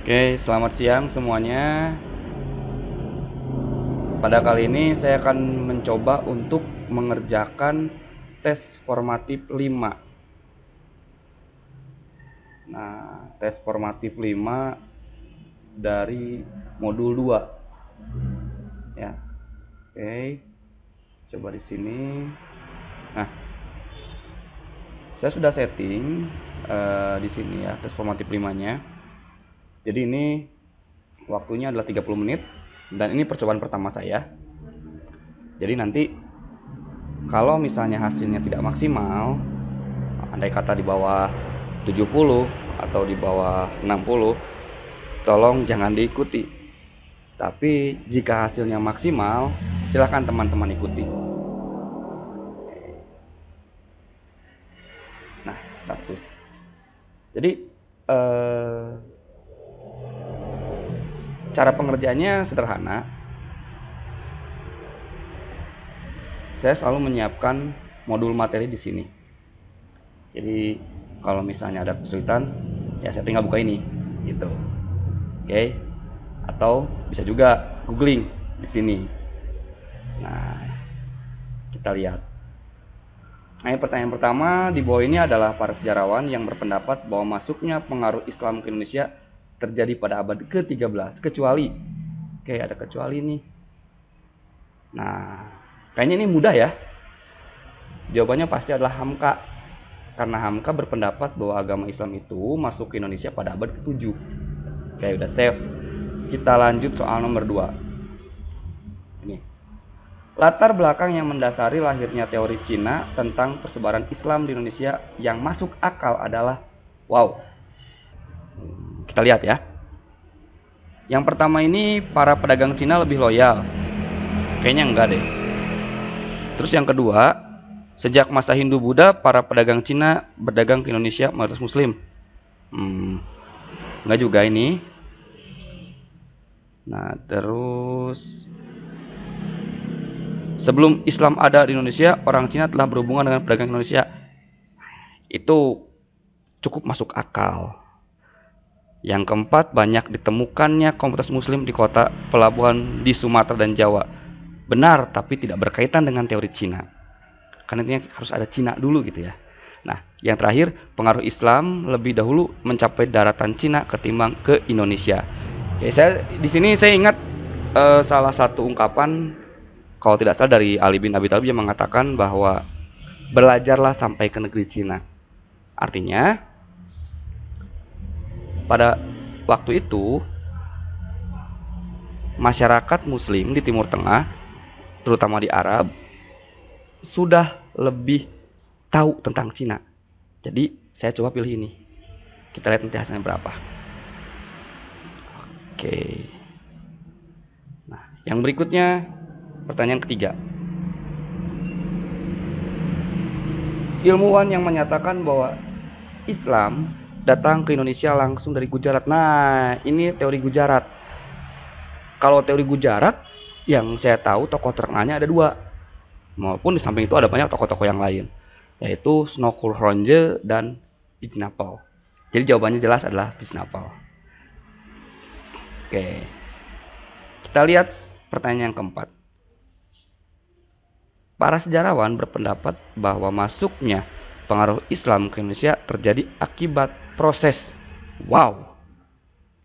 Oke, selamat siang semuanya. Pada kali ini saya akan mencoba untuk mengerjakan tes formatif 5. Nah, tes formatif 5 dari modul 2. Ya. Oke. Coba di sini. Nah, saya sudah setting di sini ya tes formatif 5-nya. Jadi ini waktunya adalah 30 menit dan ini percobaan pertama saya. Jadi nanti kalau misalnya hasilnya tidak maksimal, andai kata di bawah 70 atau di bawah 60, tolong jangan diikuti. Tapi jika hasilnya maksimal, silakan teman-teman ikuti. Nah, status. Jadi cara pengerjaannya sederhana. Saya selalu menyiapkan modul materi di sini. Jadi kalau misalnya ada kesulitan, ya saya tinggal buka ini, gitu. Oke. Atau bisa juga googling di sini. Nah, kita lihat. Nah, pertanyaan pertama di bawah ini adalah para sejarawan yang berpendapat bahwa masuknya pengaruh Islam ke Indonesia terjadi pada abad ke-13, kecuali. Oke, ada kecuali nih. Nah, kayaknya ini mudah ya. Jawabannya pasti adalah Hamka. Karena Hamka berpendapat bahwa agama Islam itu masuk ke Indonesia pada abad ke-7. Oke, udah save. Kita lanjut soal nomor 2. Ini. Latar belakang yang mendasari lahirnya teori Cina tentang persebaran Islam di Indonesia yang masuk akal adalah wow. Kita lihat ya. Yang pertama ini, para pedagang Cina lebih loyal. Kayaknya enggak deh. Terus yang kedua, sejak masa Hindu-Buddha, para pedagang Cina berdagang ke Indonesia mayoritas Muslim. Enggak juga ini. Nah, terus sebelum Islam ada di Indonesia, orang Cina telah berhubungan dengan pedagang Indonesia. Itu cukup masuk akal. Yang keempat, banyak ditemukannya komunitas Muslim di kota pelabuhan di Sumatera dan Jawa. Benar, tapi tidak berkaitan dengan teori Cina. Karena intinya harus ada Cina dulu gitu ya. Nah, yang terakhir, pengaruh Islam lebih dahulu mencapai daratan Cina ketimbang ke Indonesia. Oke, di sini saya ingat salah satu ungkapan, kalau tidak salah, dari Ali bin Abi Thalib yang mengatakan bahwa belajarlah sampai ke negeri Cina. Artinya, pada waktu itu masyarakat Muslim di Timur Tengah, terutama di Arab, sudah lebih tahu tentang Cina. Jadi saya coba pilih ini. Kita lihat nanti hasilnya berapa. Oke. Nah, yang berikutnya pertanyaan ketiga. Ilmuwan yang menyatakan bahwa Islam datang ke Indonesia langsung dari Gujarat. Nah, ini teori Gujarat. Kalau teori Gujarat, yang saya tahu tokoh terkenalnya ada 2. Maupun di samping itu ada banyak tokoh-tokoh yang lain, yaitu Snokul-Ronje dan Bijnapal. Jadi jawabannya jelas adalah Bijnapal. Oke. Kita lihat pertanyaan yang keempat. Para sejarawan berpendapat bahwa masuknya pengaruh Islam ke Indonesia terjadi akibat proses. Wow.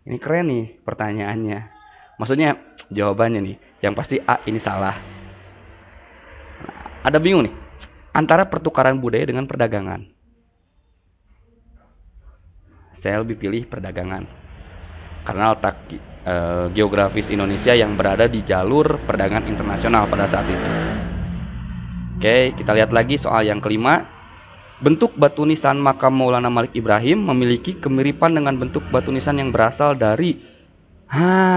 Ini keren nih pertanyaannya. Maksudnya jawabannya nih, yang pasti A ini salah. Nah, ada bingung nih antara pertukaran budaya dengan perdagangan. Saya lebih pilih perdagangan karena letak geografis Indonesia yang berada di jalur perdagangan internasional pada saat itu. Oke, kita lihat lagi soal yang kelima. Bentuk batu nisan makam Maulana Malik Ibrahim memiliki kemiripan dengan bentuk batu nisan yang berasal dari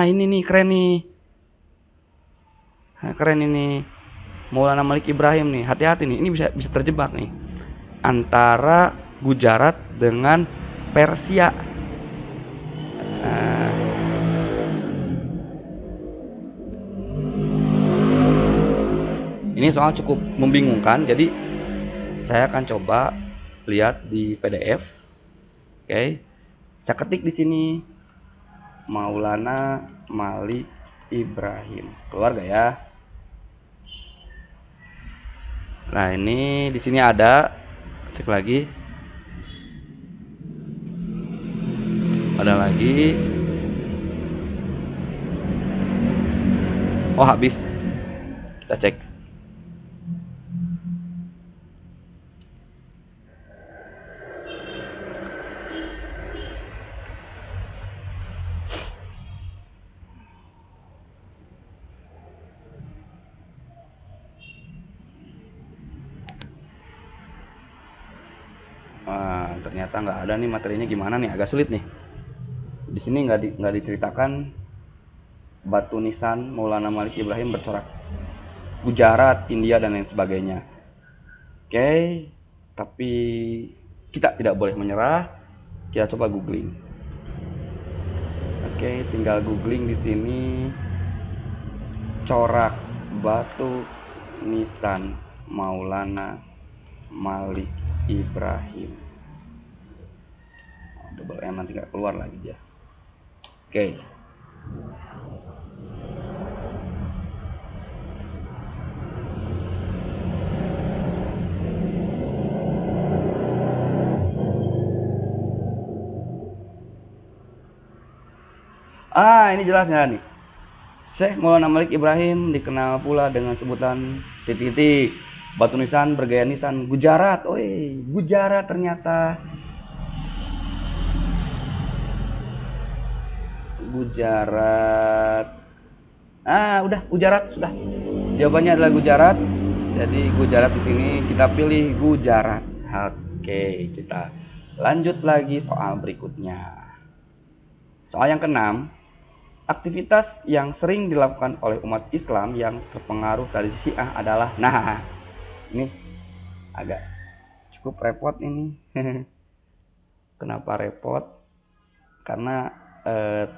ini nih keren nih. Keren ini. Maulana Malik Ibrahim nih. Hati-hati nih, ini bisa terjebak nih. Antara Gujarat dengan Persia. Ini soal cukup membingungkan, jadi saya akan coba lihat di PDF. Oke. Saya ketik di sini. Maulana Malik Ibrahim. Keluar gak ya? Nah, ini di sini ada, cek lagi. Ada lagi. Oh, habis. Kita cek. Wah, ternyata nggak ada nih materinya, gimana nih? Agak sulit nih. Di sini nggak diceritakan batu nisan Maulana Malik Ibrahim bercorak Gujarat, India, dan lain sebagainya. Oke, tapi kita tidak boleh menyerah. Kita coba googling. Oke, tinggal googling di sini. Corak batu nisan Maulana Malik Ibrahim. Double M nanti nggak keluar lagi dia. Oke. Ini jelasnya nih. Syekh Maulana Malik Ibrahim dikenal pula dengan sebutan titik-titik batu nisan bergaya nisan Gujarat. Oi, Gujarat ternyata. Gujarat. Udah Gujarat sudah. Jawabannya adalah Gujarat. Jadi Gujarat di sini kita pilih Gujarat. Oke, kita lanjut lagi soal berikutnya. Soal yang keenam, aktivitas yang sering dilakukan oleh umat Islam yang terpengaruh tradisi Syiah adalah, nah, ini agak cukup repot ini. Kenapa repot? Karena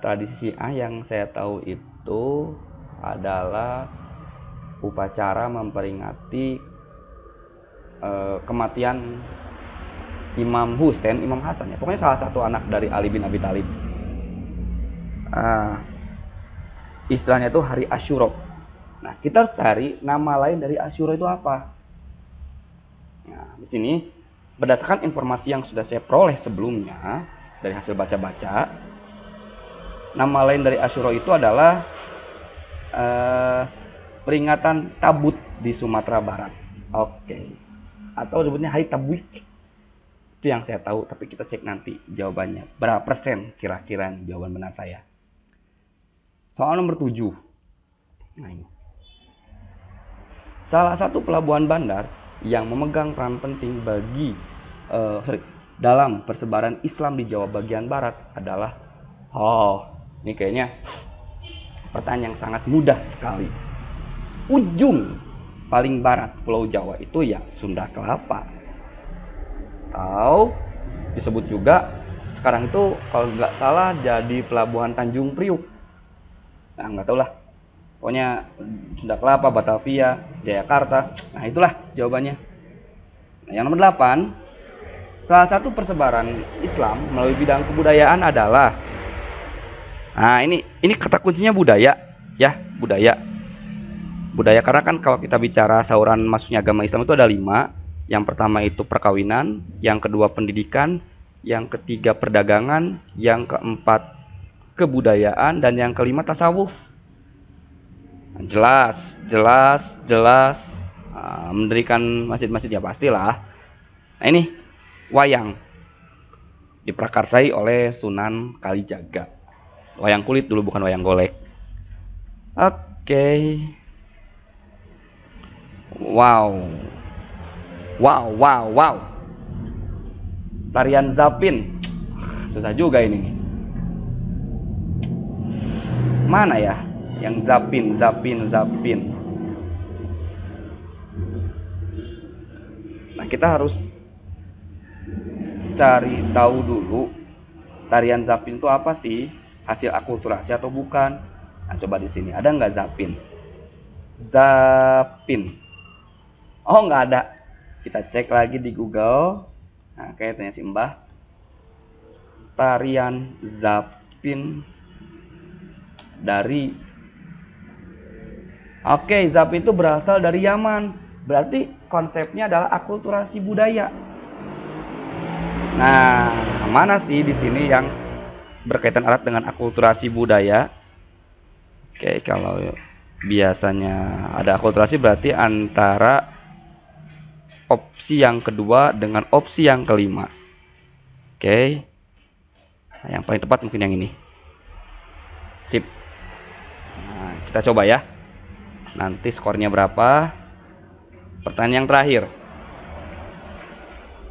tradisi Syiah yang saya tahu itu adalah upacara memperingati kematian Imam Husain, Imam Hasan ya. Pokoknya salah satu anak dari Ali bin Abi Thalib. Istilahnya itu hari Asyura. Nah, kita harus cari nama lain dari Asyura itu apa. Nah, di sini berdasarkan informasi yang sudah saya peroleh sebelumnya dari hasil baca-baca, nama lain dari Asyura itu adalah peringatan Tabut di Sumatera Barat. Oke. Atau sebutnya hari Tabwik. Itu yang saya tahu, tapi kita cek nanti jawabannya. Berapa persen kira-kira jawaban benar saya. Soal nomor 7. Nah, ini. Salah satu pelabuhan bandar yang memegang peran penting bagi dalam persebaran Islam di Jawa bagian barat adalah, ini kayaknya pertanyaan yang sangat mudah sekali. Ujung paling barat Pulau Jawa itu ya Sunda Kelapa. Atau disebut juga sekarang itu kalau nggak salah jadi pelabuhan Tanjung Priuk. Nah, nggak tahu lah. Pokoknya Sunda Kelapa, Batavia, Jayakarta. Nah, itulah jawabannya. Nah, yang nomor 8, salah satu persebaran Islam melalui bidang kebudayaan adalah, nah ini kata kuncinya budaya, ya, budaya. Budaya karena kan kalau kita bicara saluran masuknya agama Islam itu ada 5. Yang pertama itu perkawinan, yang kedua pendidikan, yang ketiga perdagangan, yang keempat kebudayaan, dan yang kelima tasawuf. Jelas. Mendirikan masjid-masjid ya pastilah. Nah, ini wayang diprakarsai oleh Sunan Kalijaga. Wayang kulit dulu, bukan wayang golek. Oke. Wow. Tarian Zapin. Susah juga ini. Mana ya yang Zapin? Nah, kita harus cari tahu dulu tarian Zapin itu apa sih? Hasil akulturasi atau bukan? Nah, coba di sini ada nggak Zapin? Oh, nggak ada. Kita cek lagi di Google. Nah, kayak tanya si Mbah. Tarian Zapin dari Zap itu berasal dari Yaman. Berarti konsepnya adalah akulturasi budaya. Nah, mana sih di sini yang berkaitan erat dengan akulturasi budaya? Oke, kalau biasanya ada akulturasi berarti antara opsi yang kedua dengan opsi yang kelima. Oke. Nah, yang paling tepat mungkin yang ini. Sip. Nah, kita coba ya. Nanti skornya berapa? Pertanyaan yang terakhir.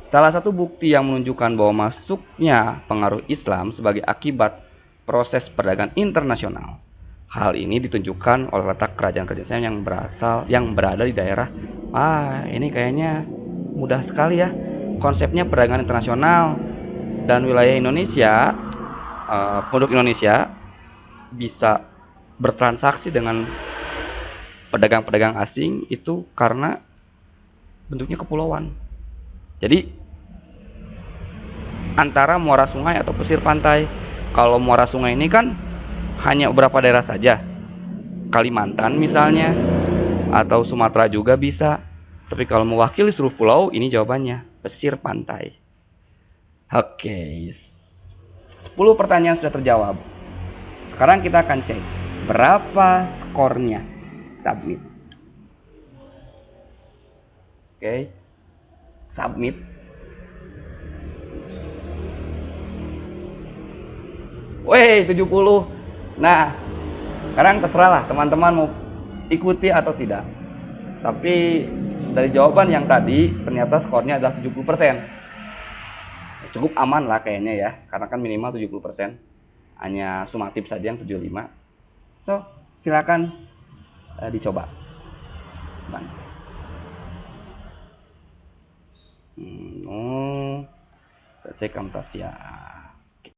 Salah satu bukti yang menunjukkan bahwa masuknya pengaruh Islam sebagai akibat proses perdagangan internasional. Hal ini ditunjukkan oleh letak kerajaan-kerajaan yang berada di daerah. Ini kayaknya mudah sekali ya. Konsepnya perdagangan internasional dan wilayah Indonesia, penduduk Indonesia bisa bertransaksi dengan pedagang-pedagang asing itu karena bentuknya kepulauan. Jadi antara muara sungai atau pesisir pantai. Kalau muara sungai ini kan hanya beberapa daerah saja, Kalimantan misalnya, atau Sumatera juga bisa. Tapi kalau mewakili seluruh pulau, ini jawabannya pesisir pantai. Oke, 10 pertanyaan sudah terjawab. Sekarang kita akan cek berapa skornya. Submit. Oke, submit. Weh, 70. Nah, sekarang terserah lah teman-teman mau ikuti atau tidak. Tapi dari jawaban yang tadi ternyata skornya adalah 70%. Cukup aman lah kayaknya ya, karena kan minimal 70%. Hanya sumatif saja yang 75. So, silakan dicoba. Cek Camtasia.